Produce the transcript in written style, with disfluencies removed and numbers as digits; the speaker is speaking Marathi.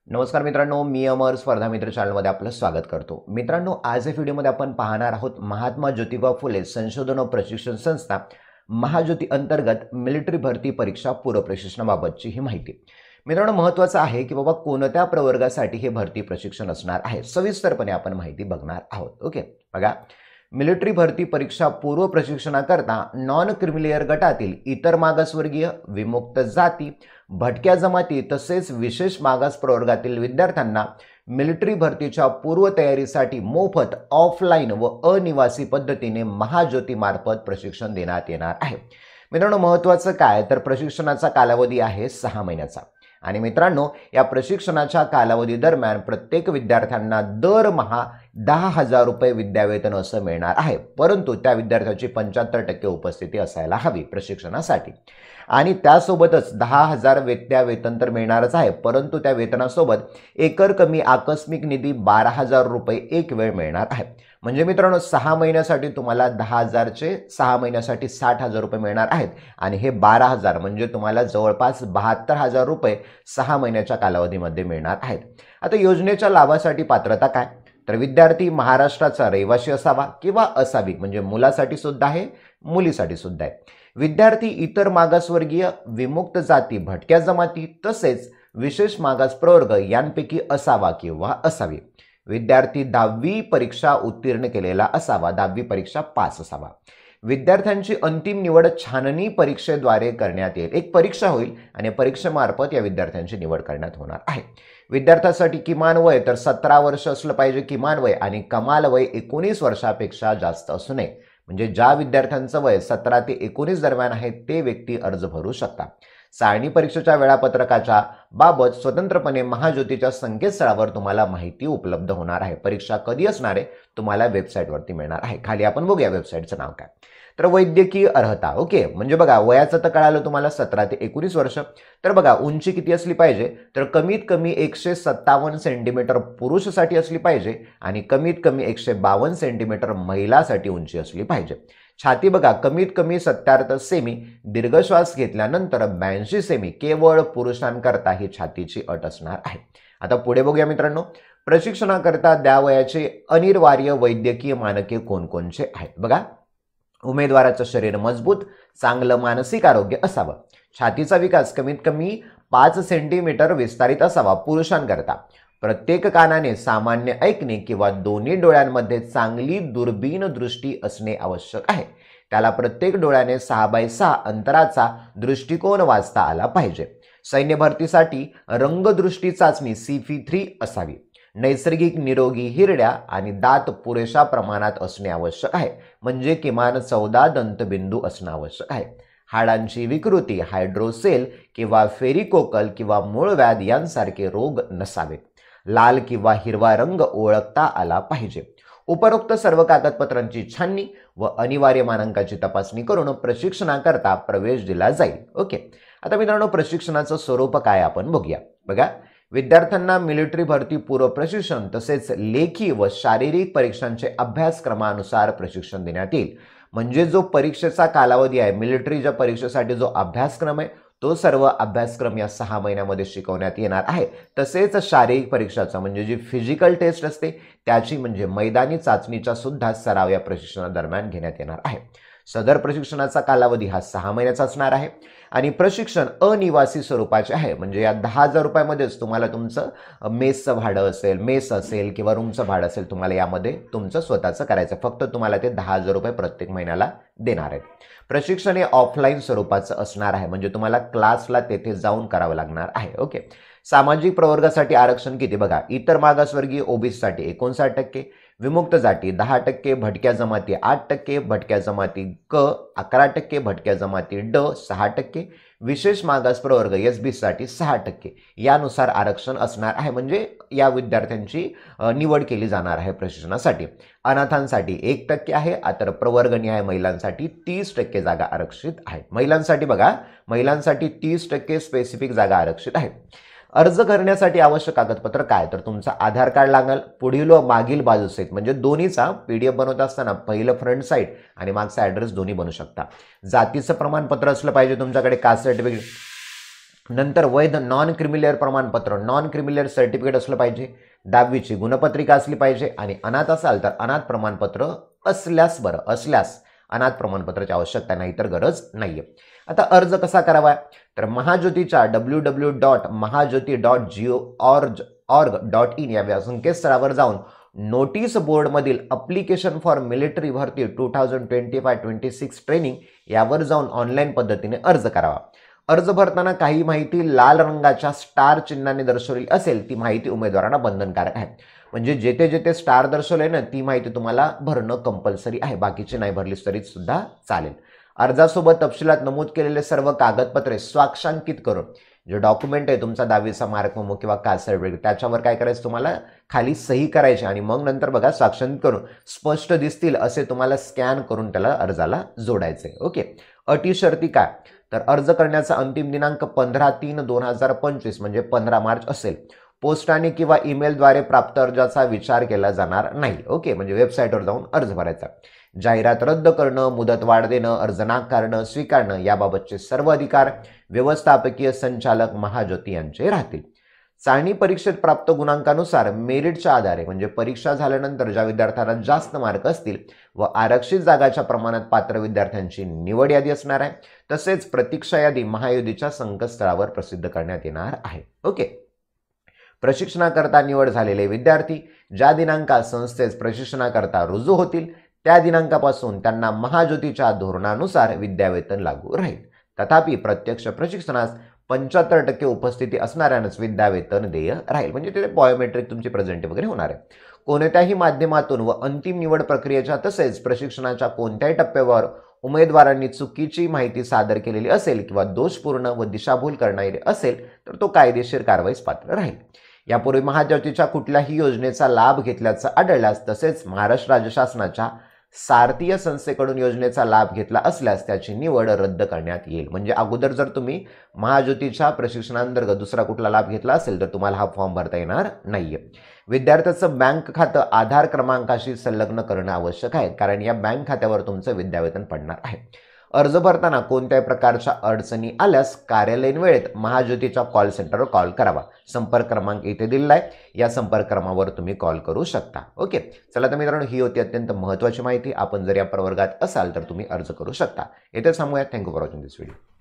नमस्कार मित्रांनो, मी अमर स्पर्धा मित्र चॅनलमध्ये आपलं स्वागत करतो। मित्रांनो, आज या व्हिडिओमध्ये आपण पाहणार आहोत महात्मा ज्योतिबा फुले संशोधन व प्रशिक्षण संस्था महाज्योती अंतर्गत मिलिटरी भरती परीक्षा पूर्व प्रशिक्षणाबाबतची ही माहिती। मित्रांनो, महत्त्वाचं आहे की बाबा कोणत्या प्रवर्गासाठी हे भरती प्रशिक्षण असणार आहे, सविस्तरपणे आपण माहिती बघणार आहोत। ओके, बघा, मिलिटरी भरती परीक्षा पूर्व प्रशिक्षणाकरता नॉन क्रिमिलियर गटातील इतर मागासवर्गीय, विमुक्त जाती, भटक्या जमाती तसेच विशेष मागास प्रवर्गातील विद्यार्थ्यांना मिलिटरी भरतीच्या पूर्व तयारीसाठी मोफत ऑफलाईन व अनिवासी पद्धतीने महाज्योती मार्फत प्रशिक्षण देण्यात येणार आहे। मित्रांनो, महत्त्वाचं काय तर प्रशिक्षणाचा कालावधी आहे 6 महिन्याचा आणि मित्रांनो, या प्रशिक्षणाच्या कालावधी दरम्यान प्रत्येक विद्यार्थ्यांना दरमहा 10,000 रुपये विद्यावेतन असं मिळणार आहे, परंतु त्या विद्यार्थ्याची 75% उपस्थिती असायला हवी प्रशिक्षणासाठी आणि त्यासोबतच 10,000 विद्यावेतन तर मिळणारच आहे, परंतु त्या वेतनासोबत एकर कमी आकस्मिक निधी 12,000 रुपये एक वेळ मिळणार आहे। म्हणजे मित्रांनो, 6 महिन्यासाठी तुम्हाला 10,000 चे 6 महिन्यासाठी 60,000 रुपये मिळणार आहेत आणि हे 12,000 म्हणजे तुम्हाला जवळपास 72,000 रुपये 6 महिन्याच्या कालावधीमध्ये मिळणार आहेत। आता योजनेच्या लाभासाठी पात्रता काय तर विद्यार्थी महाराष्ट्राचा रहिवासी असावा किंवा असावी, म्हणजे मुलासाठी सुद्धा आहे, मुलीसाठी सुद्धा आहे। विद्यार्थी इतर मागासवर्गीय, विमुक्त जाती, भटक्या जमाती तसेच विशेष मागास प्रवर्ग यांपैकी असावा किंवा असावी। विद्यार्थी 10वी परीक्षा उत्तीर्ण केलेला असावा, 10वी परीक्षा पास असावा। विद्यार्थ्यांची अंतिम निवड छाननी परीक्षेद्वारे करण्यात येईल। एक परीक्षा होईल आणि परीक्षेमार्फत या विद्यार्थ्यांची निवड करण्यात होणार आहे। विद्यार्थ्यासाठी किमान वय तर 17 वर्ष असलं पाहिजे किमान वय आणि कमाल वय 19 वर्षापेक्षा जास्त असू नये। म्हणजे ज्या विद्यार्थ्यांचं वय 17 ते 19 दरम्यान आहे ते व्यक्ती अर्ज भरू शकतात। सारणी परीक्षेच्या वेळापत्रकाच्या बाबत स्वतंत्रपणे महाज्योतीच्या संकेतस्थळावर तुम्हाला माहिती उपलब्ध होणार आहे। परीक्षा कधी असणार आहे तुम्हाला वेबसाईटवरती मिळणार आहे। खाली आपण बघूया वेबसाईटचं नाव काय तर वैद्यकीय अर्हता। ओके, म्हणजे बघा, वयाचं तर कळालं तुम्हाला 17 ते 19 वर्ष। तर बघा, उंची किती असली पाहिजे तर कमीत कमी 157 सेंटीमीटर पुरुषासाठी असली पाहिजे आणि कमीत कमी 152 सेंटीमीटर महिलासाठी उंची असली पाहिजे। छाती बघा, कमीत कमी 70 सेमी, दीर्घ श्वास घेतल्यानंतर 82 सेमी केवळ पुरुषांकरता ही छातीची अट असणार आहे। आता पुढे बघूया मित्रांनो, प्रशिक्षणाकरता द्यावयाचे अनिवार्य वैद्यकीय मानके कोणकोणचे आहेत। बघा, उमेदवाराचं शरीर मजबूत, चांगलं मानसिक आरोग्य असावं, छातीचा विकास कमीत कमी 5 सेंटीमीटर विस्तारित असावा पुरुषांकरता, प्रत्येक कानाने सामान्य ऐकणे किंवा दोन्ही डोळ्यांमध्ये चांगली दुर्बीण दृष्टी असणे आवश्यक आहे। त्याला प्रत्येक डोळ्याने 6x6 अंतराचा दृष्टिकोन वाचता आला पाहिजे। सैन्य भरतीसाठी रंगदृष्टी चाचणी CP3 असावी। नैसर्गिक निरोगी हिरड्या आणि दात पुरेशा प्रमाणात असणे आवश्यक आहे, म्हणजे किमान 14 दंतबिंदू असणे आवश्यक आहे। हाडांची विकृती, हायड्रोसेल किंवा फेरिकोकल किंवा मूळव्याध यांसारखे रोग नसावेत। लाल किंवा हिरवा रंग ओळखता आला पाहिजे। उपरोक्त सर्व कागदपत्रांची छाननी व अनिवार्य मानकांची तपासणी करून प्रशिक्षणाकरता प्रवेश दिला जाईल। ओके, आता मित्रांनो, प्रशिक्षणाचं स्वरूप काय आपण बघूया। बघा, विद्यार्थ्यांना मिलिटरी भरती पूर्व प्रशिक्षण तसेच लेखी व शारीरिक परीक्षांचे अभ्यासक्रमानुसार प्रशिक्षण देण्यात येईल। म्हणजे जो परीक्षेचा कालावधी आहे, मिलिटरीच्या परीक्षेसाठी जो अभ्यासक्रम आहे तो सर्व अभ्यासक्रम या 6 महिन्यामध्ये शिकवण्यात येणार आहे। तसेच शारीरिक परीक्षाचा म्हणजे जी फिजिकल टेस्ट असते त्याची म्हणजे मैदानी चाचणीचा सुद्धा सराव या प्रशिक्षणादरम्यान घेण्यात येणार आहे। सदर प्रशिक्षणाचा कालावधी हा 6 महिन्याचा असणार आहे आणि प्रशिक्षण अनिवासी स्वरूपाचे आहे। म्हणजे या 10,000 रुपयामध्येच तुम्हाला तुमचं मेसचं भाडं असेल, मेस असेल किंवा रूमचं भाडं असेल, तुम्हाला यामध्ये तुमचं स्वतःचं करायचं, फक्त तुम्हाला ते 10,000 रुपये प्रत्येक महिन्याला देणार आहेत। प्रशिक्षण हे ऑफलाईन स्वरूपाचं असणार आहे, म्हणजे तुम्हाला क्लासला तेथे जाऊन करावं लागणार आहे। ओके, सामाजिक प्रवर्गासाठी आरक्षण किती बघा, इतर मागासवर्गीय ओबीसीसाठी 59%, विमुक्त जाती 10%, भटक्या जमाती 8%, भटक्या जमाती क 11%, भटक्या जमाती ड 6%, विशेष मागास प्रवर्ग SB साठी 6%, यानुसार आरक्षण असणार आहे। म्हणजे या विद्यार्थ्यांची निवड केली जाणार आहे प्रशिक्षणासाठी। अनाथांसाठी 1% आहे, तर प्रवर्गनिहाय महिलांसाठी 30% जागा आरक्षित आहेत। महिलांसाठी बघा, महिलांसाठी 30% स्पेसिफिक जागा आरक्षित आहेत। अर्ज करण्यासाठी आवश्यक कागदपत्र काय तर तुमचा आधार कार्ड लागेल, पुढील व मागील बाजू सहित, म्हणजे दोन्हीचा PDF बनवत असताना पहिलं फ्रंट साइड आणि मागचा ॲड्रेस दोन्ही बनवू शकता। जातीचं प्रमाणपत्र असलं पाहिजे तुमच्याकडे, कास्ट सर्टिफिकेट नंतर वैध नॉन क्रिमिलेअर प्रमाणपत्र, नॉन क्रिमिलेअर सर्टिफिकेट असलं पाहिजे, 10वीची गुणपत्रिका असली पाहिजे आणि अनाथ असाल तर अनाथ प्रमाणपत्र असल्यास अनाथ प्रमाणपत्राची आवश्यकता नाही तर गरज नाहीये. आता अर्ज कसा करावा तर महाज्योतीच्या www.mahajyoti.gov.org.in या संकेतस्थळावर जाऊन नोटीस बोर्डमधील अप्लिकेशन फॉर मिलिटरी भरती 2025-26 ट्रेनिंग यावर जाऊन ऑनलाईन पद्धतीने अर्ज करावा. अर्ज भरताना काही माहिती लाल रंगाच्या स्टार चिन्हाने दर्शवलेली असेल ती माहिती उमेदवारांना बंधनकारक आहे. म्हणजे जेथे जेथे स्टार दर्शवले ना ती माहिती तुम्हाला भरणं कंपल्सरी आहे, बाकीची नाही भरलीच तरी सुद्धा चालेल. अर्जासोबत तपशिलात नमूद केलेले सर्व कागदपत्रे स्वाक्षांकित करून जे डॉक्युमेंट आहे तुमचा 10वीचा मार्क मेमो किंवा कास्ट सर्टिफिकेट त्याच्यावर काय करायचं तुम्हाला खाली सही करायची आणि मग नंतर बघा स्वाक्षांकित करून स्पष्ट दिसतील असे तुम्हाला स्कॅन करून त्याला अर्जाला जोडायचे. ओके. अटी शर्ती काय तर अर्ज करण्याचा अंतिम दिनांक 15/3/2025 म्हणजे 15 मार्च असेल. पोस्टाने किंवा ईमेलद्वारे प्राप्त अर्जाचा विचार केला जाणार नाही. ओके. म्हणजे वेबसाईटवर जाऊन अर्ज भरायचा. जाहिरात रद्द करणं, मुदतवाढ देणं, अर्ज नाकारणं, स्वीकारणं याबाबतचे सर्व अधिकार व्यवस्थापकीय संचालक महाज्योती यांचे राहतील. चाळणी परीक्षेत प्राप्त गुणांकानुसार मेरिटच्या आधारे म्हणजे परीक्षा झाल्यानंतर ज्या विद्यार्थ्यांना जास्त मार्क असतील व आरक्षित जागाच्या प्रमाणात पात्र विद्यार्थ्यांची निवड यादी असणार आहे. तसेच प्रतीक्षा यादी महायुतीच्या संकेतस्थळावर प्रसिद्ध करण्यात येणार आहे. ओके. प्रशिक्षणाकरता निवड झालेले विद्यार्थी ज्या दिनांकात संस्थेस प्रशिक्षणाकरता रुजू होतील त्या दिनांकापासून त्यांना महाज्योतीच्या धोरणानुसार विद्यावेतन लागू राहील. तथापि प्रत्यक्ष प्रशिक्षणास 75% उपस्थिती असणाऱ्यांनाच विद्यावेतन देय राहील. म्हणजे तिथे बायोमेट्रिक तुमची प्रेझेंटी वगैरे होणार आहे. कोणत्याही माध्यमातून व अंतिम निवड प्रक्रियेच्या तसेच प्रशिक्षणाच्या कोणत्याही टप्प्यावर उमेदवारांनी चुकीची माहिती सादर केलेली असेल किंवा दोषपूर्ण व दिशाभूल करणारी असेल तर तो कायदेशीर कारवाईस पात्र राहील. यापूर्वी महाज्योतीच्या कुठल्याही योजनेचा लाभ घेतल्याचं आढळल्यास तसेच महाराष्ट्र राज्य शासनाच्या सारथीय संस्थेकडून योजनेचा लाभ घेतला असल्यास त्याची निवड रद्द करण्यात येईल. म्हणजे अगोदर जर तुम्ही महाज्योतीच्या प्रशिक्षणांतर्गत दुसरा कुठला लाभ घेतला असेल तर तुम्हाला हा फॉर्म भरता येणार नाहीये. विद्यार्थ्याचं बँक खातं आधार क्रमांकाशी संलग्न करणं आवश्यक आहे कारण या बँक खात्यावर तुमचं विद्यावेतन पडणार आहे. अर्ज भरताना कोणत्याही प्रकारच्या अडचणी आल्यास कार्यालयीन वेळेत महाज्योतीच्या कॉल सेंटरवर कॉल करावा. संपर्क क्रमांक इथे दिलेला आहे, या संपर्क क्रमांकावर तुम्ही कॉल करू शकता. ओके. चला तर मित्रांनो ही होती अत्यंत महत्त्वाची माहिती. आपण जर या प्रवर्गात असाल तर तुम्ही अर्ज करू शकता. येथे थांबूया. Thank you for watching this video.